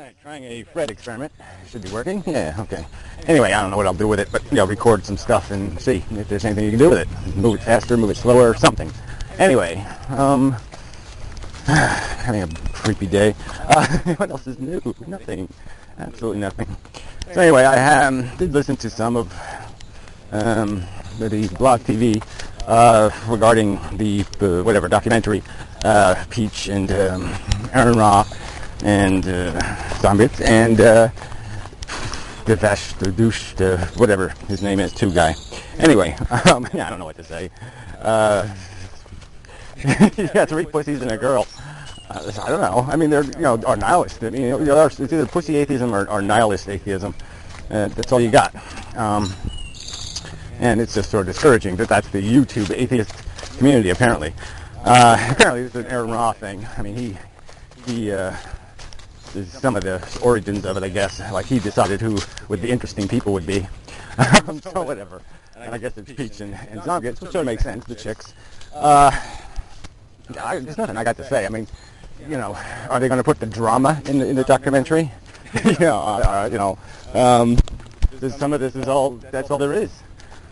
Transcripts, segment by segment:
Alright, trying a Fred experiment. Should be working. Yeah, okay. Anyway, I don't know what I'll do with it, but record some stuff and see if there's anything you can do with it. Move it faster, move it slower, something. Anyway, having a creepy day. What else is new? Nothing. Absolutely nothing. So anyway, I did listen to some of the blog TV regarding the whatever documentary, Peach and Aaron Ra and Zombits and Devesh, the douche, whatever his name is, two guy. Anyway, I don't know what to say. Yeah, 3 pussies and a girl. I don't know. I mean, they're are nihilist. I mean, it's either pussy atheism or nihilist atheism. That's all you got. And it's just sort of discouraging that that's the YouTube atheist community. Apparently, it's an Aaron Ra thing. I mean, he some of the origins of it, I guess. Like he decided who would the interesting people would be. So whatever. And I guess it's Peach and Zombits, which sort of makes sense. The chicks. There's nothing I got to say. I mean, are they going to put the drama in the documentary? Some of this is all. That's all there is.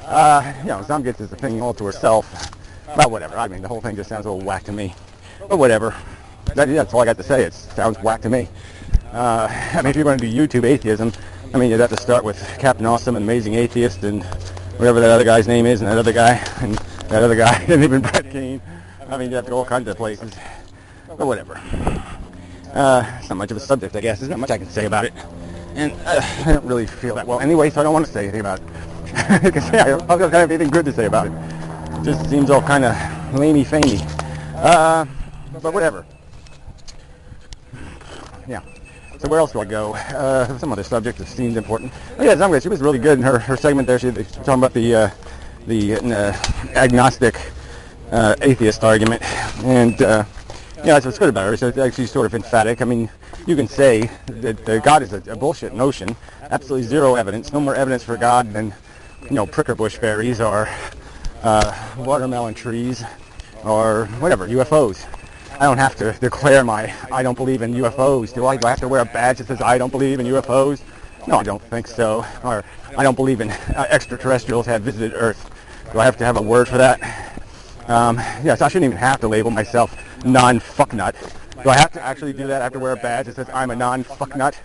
Zombits is a thing all to herself. But whatever. I mean, the whole thing just sounds a little whack to me. But whatever. That's all I got to say. It sounds whack to me. I mean, if you're going to do YouTube atheism, I mean, you'd have to start with Captain Awesome and Amazing Atheist and whatever that other guy's name is, and that other guy, and even Brett Keane. I mean, you have to go all kinds of places. But whatever. It's not much of a subject, I guess. There's not much I can say about it. And I don't really feel that well anyway, so I don't want to say anything about it. I don't have anything good to say about it. It just seems all kind of lamey-famey. But whatever. Yeah. So where else do I go? Some other subject that seemed important. Oh yeah, Zombie, she was really good in her segment there. She was talking about the agnostic atheist argument, and that's what's good about her. So it's actually sort of emphatic. I mean, you can say that God is a bullshit notion. Absolutely zero evidence. No more evidence for God than pricker bush fairies or watermelon trees or whatever, UFOs. I don't have to declare I don't believe in UFOs, do I? Do I have to wear a badge that says I don't believe in UFOs? No, I don't think so. Or I don't believe in extraterrestrials have visited Earth. Do I have to have a word for that? Yes, I shouldn't even have to label myself non-fucknut. Do I have to actually do that? I have to wear a badge that says I'm a non-fucknut?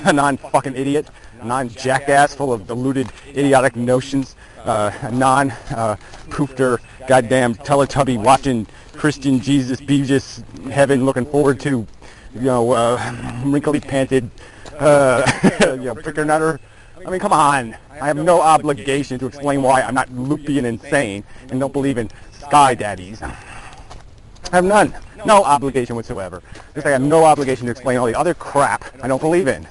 A non-fucking idiot? A non-jackass full of deluded, idiotic notions? A non-poofter, goddamn Teletubby watching Christian Jesus Beavis heaven looking forward to, wrinkly panted, pricker nutter. I mean, come on. I have no obligation to explain why I'm not loopy and insane and don't believe in sky daddies. I have none. No obligation whatsoever. Just like I have no obligation to explain all the other crap I don't believe in.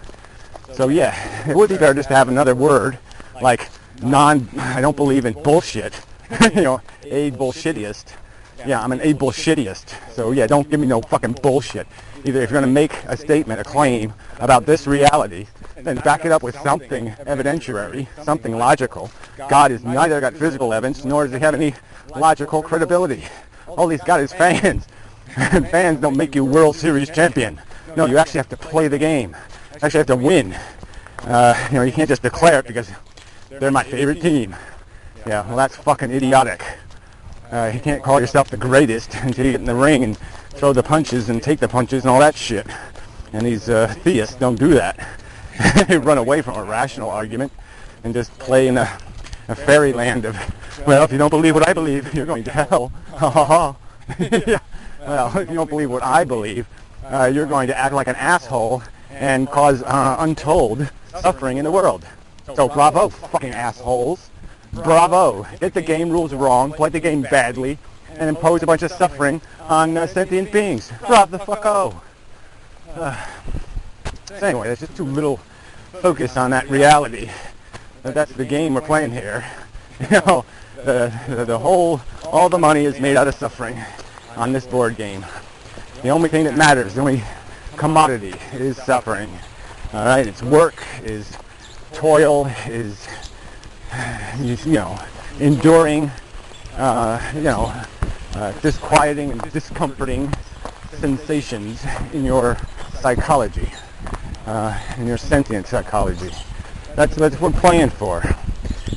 So yeah, it would be better just to have another word like I don't believe in bullshit. A bullshitist. Yeah, I'm an a bullshitist. So yeah, don't give me no fucking bullshit. Either if you're going to make a statement, a claim about this reality, then back it up with something evidentiary, something logical. God has neither got physical evidence, nor does he have any logical credibility. All he's got is fans. And fans don't make you World Series champion. No, you actually have to play the game. You actually have to win. You can't just declare it because they're my favorite team. Yeah, well, that's fucking idiotic. You can't call yourself the greatest until you get in the ring and throw the punches and take the punches and all that shit. And these theists don't do that. They run away from a rational argument and just play in a fairyland of, well, if you don't believe what I believe, you're going to hell. Ha ha ha. Yeah. Well, if you don't believe what I believe, you're going to act like an asshole and cause untold suffering in the world. So bravo, fucking assholes. Bravo. Get the game rules wrong, play the game badly, and impose a bunch of suffering on sentient beings. Bravo the fucko. So anyway, there's just too little focus on that reality. That's the game we're playing here. All the money is made out of suffering on this board game. The only thing that matters, the only commodity is suffering. All right, it's work, is toil, is enduring, disquieting and discomforting sensations in your psychology. in your sentient psychology. That's what we're playing for.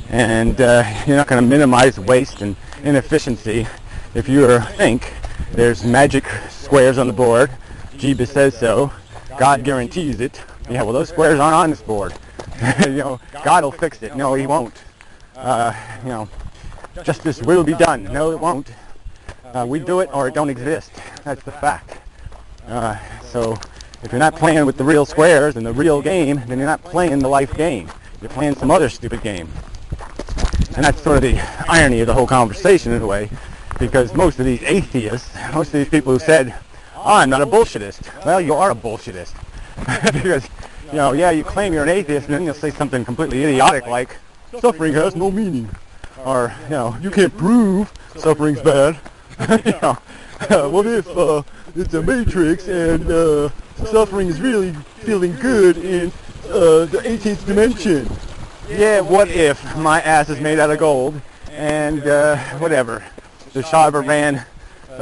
And you're not going to minimize waste and inefficiency if you think there's magic squares on the board. Jeebus says so. God guarantees it. Yeah, well, those squares aren't on this board. God will fix it. No, he won't. Justice will be done. No, it won't. We do it or it don't exist. That's the fact. So if you're not playing with the real squares and the real game, then you're not playing the life game. You're playing some other stupid game. And that's sort of the irony of the whole conversation in a way, because most of these atheists, most of these people who said, oh, I'm not a bullshitist. Well, you are a bullshitist. Because, you claim you're an atheist, and then you'll say something completely idiotic like, suffering has no meaning. Or, you can't prove suffering's bad. What if it's a matrix and suffering is really feeling good in the 18th dimension? Yeah, what if my ass is made out of gold and whatever, the Shah of Iran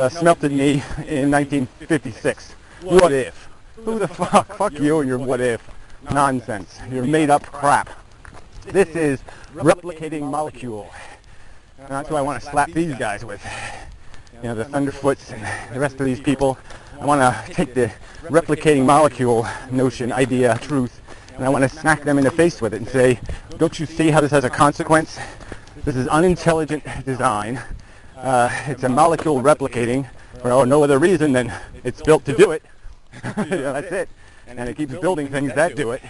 smelted me in 1956? What if? Who the fuck? Fuck you and your what if nonsense. Your made up crap. This is replicating molecule. And that's what I want to slap these guys with. The Thunderfoots and the rest of these people. I want to take the replicating molecule notion, idea, truth, and I want to smack them in the face with it and say, don't you see how this has a consequence? This is unintelligent design. It's a molecule replicating for no other reason than it's built to do it. That's it. And it keeps building things that do it.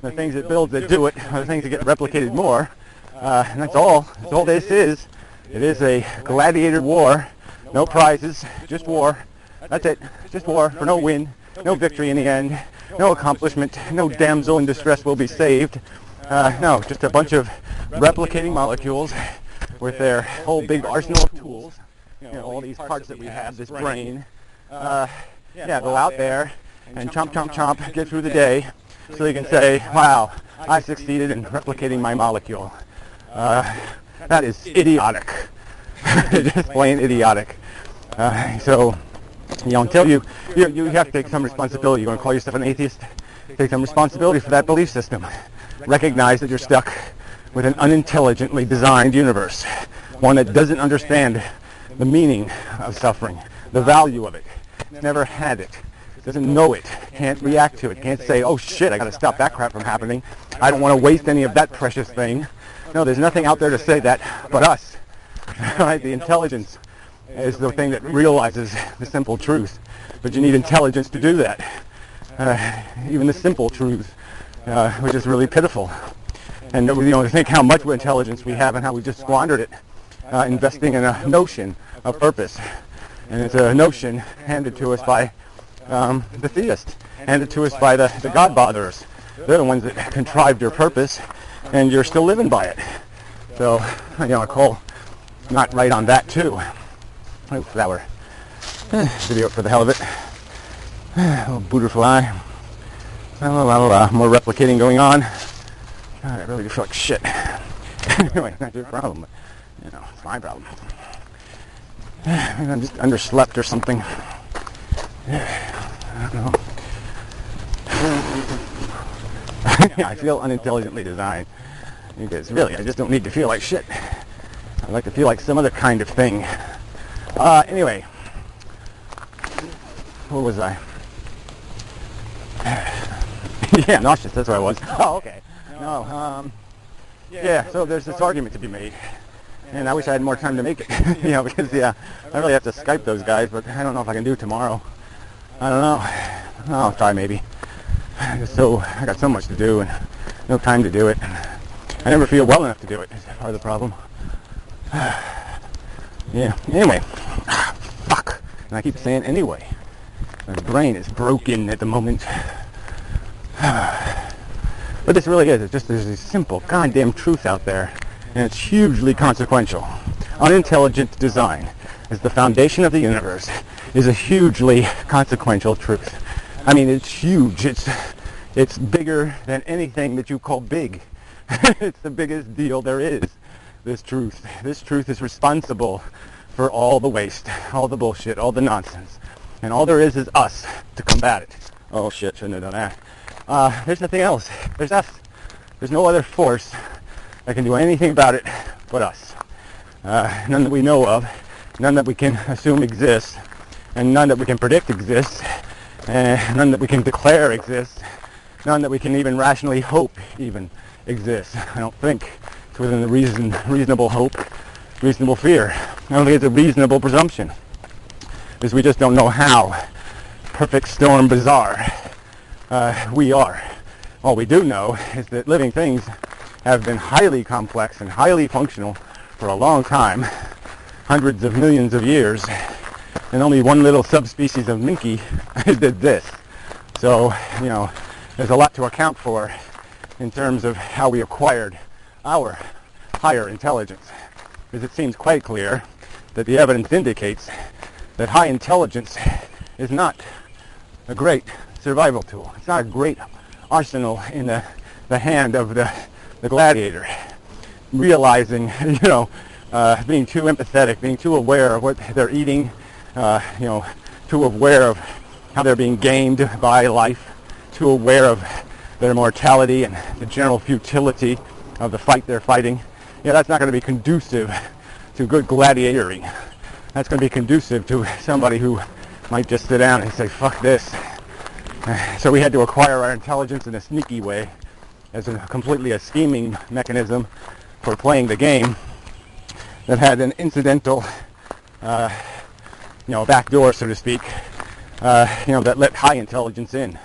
The things it builds that do it are the things that get replicated more. And that's all. That's all this is. It is a gladiator war. No prizes, just war. That's it. Just war for no win, no victory in the end, no accomplishment, no damsel in distress will be saved. No, just a bunch of replicating molecules with their whole big arsenal of tools. All these parts that we have, this brain. Go out there and chomp, chomp, chomp, get through the day so they can say, wow, I succeeded in replicating my molecule. That is idiotic. Just plain idiotic. So, until you have to take some responsibility. You're going to call yourself an atheist? Take some responsibility for that belief system. Recognize that you're stuck with an unintelligently designed universe. One that doesn't understand the meaning of suffering, the value of it. Never had it. Doesn't know it. Can't react to it. Can't say, oh shit, I got to stop that crap from happening. I don't want to waste any of that precious thing. No, there's nothing out there to say that but us. Right? The intelligence is the thing that realizes the simple truth. But you need intelligence to do that. Even the simple truth, which is really pitiful. And to think how much intelligence we have and how we just squandered it, investing in a notion of purpose. And it's a notion handed to us by the theists, handed to us by the God-botherers. They're the ones that contrived your purpose, and you're still living by it. So, I call not right on that too. Oh, flower. Video for the hell of it. Oh, butterfly. More replicating going on. God, I really do feel like shit. Anyway, not your problem, but, it's my problem. Maybe I'm just underslept or something. I don't know. I feel unintelligently designed. Because really, I just don't need to feel like shit. I like to feel like some other kind of thing. Anyway. Where was I? Yeah, nauseous, that's where I was. Oh, okay. No, so there's this argument to be made. And I wish I had more time to make it. Because, I really have to Skype those guys, but I don't know if I can do it tomorrow. I don't know. I'll try maybe. So, I got so much to do and no time to do it. I never feel well enough to do it. That's part of the problem. Anyway. Fuck. And I keep saying anyway. My brain is broken at the moment. But this really is. There's a simple goddamn truth out there. And it's hugely consequential. Unintelligent design as the foundation of the universe is a hugely consequential truth. I mean, it's huge. It's bigger than anything that you call big. It's the biggest deal there is. This truth. This truth is responsible for all the waste, all the bullshit, all the nonsense. And all there is us to combat it. Oh shit, shouldn't have done that. There's nothing else. There's us. There's no other force that can do anything about it but us. None that we know of, none that we can assume exists, and none that we can predict exists, and none that we can declare exists, none that we can even rationally hope even exists. I don't think it's within the reasonable hope, reasonable fear. I don't think it's a reasonable presumption, because we just don't know how perfect storm bizarre we are. All we do know is that living things have been highly complex and highly functional for a long time, hundreds of millions of years, and only one little subspecies of minke did this. So, there's a lot to account for in terms of how we acquired our higher intelligence, because it seems quite clear that the evidence indicates that high intelligence is not a great survival tool. It's not a great arsenal in the hand of the gladiator. Realizing, being too empathetic, being too aware of what they're eating, too aware of how they're being gamed by life, too aware of their mortality and the general futility of the fight they're fighting. That's not going to be conducive to good gladiatoring. That's going to be conducive to somebody who might just sit down and say, fuck this. So we had to acquire our intelligence in a sneaky way, as completely a scheming mechanism for playing the game that had an incidental, back door, so to speak, that let high intelligence in,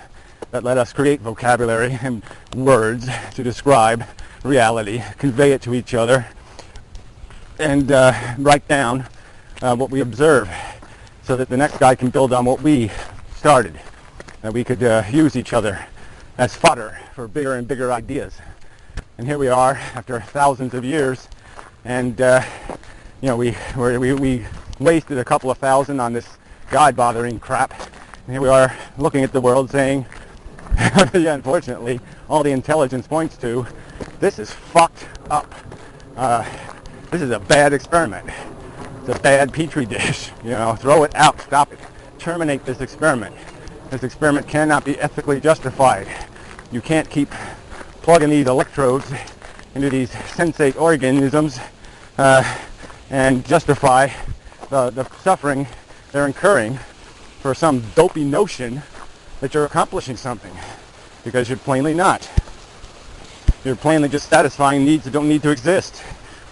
that let us create vocabulary and words to describe reality, convey it to each other, and write down what we observe, so that the next guy can build on what we started, that we could use each other as fodder for bigger and bigger ideas. And here we are after thousands of years, and we wasted a couple of thousand on this God-bothering crap. And here we are looking at the world saying, unfortunately, all the intelligence points to, this is fucked up. This is a bad experiment. It's a bad petri dish. Throw it out, stop it, terminate this experiment. This experiment cannot be ethically justified. You can't keep plugging these electrodes into these sensate organisms and justify the suffering they're incurring for some dopey notion that you're accomplishing something, because you're plainly not. You're plainly just satisfying needs that don't need to exist,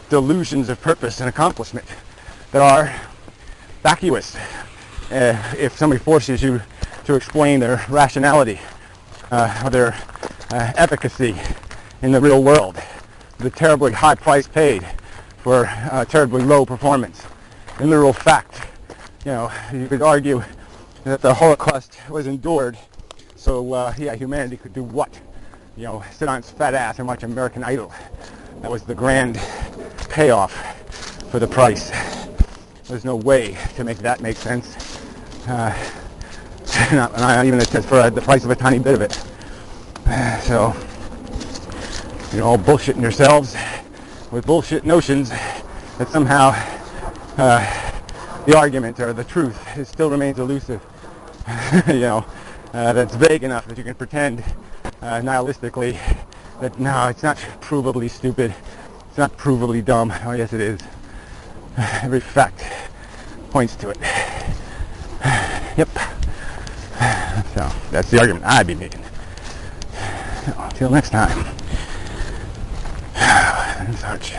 delusions of purpose and accomplishment that are vacuous. If somebody forces you to explain their rationality, or their efficacy in the real world, the terribly high price paid for terribly low performance. In literal fact, you could argue that the Holocaust was endured so humanity could do what? Sit on its fat ass and watch American Idol. That was the grand payoff for the price. There's no way to make that make sense. Not even for the price of a tiny bit of it. So, you're all bullshitting yourselves with bullshit notions that somehow the argument or the truth still remains elusive. That's vague enough that you can pretend nihilistically that no, it's not provably stupid, it's not provably dumb. Oh yes it is. Every fact points to it. Yep. So that's the argument I'd be making. So, until next time. Such.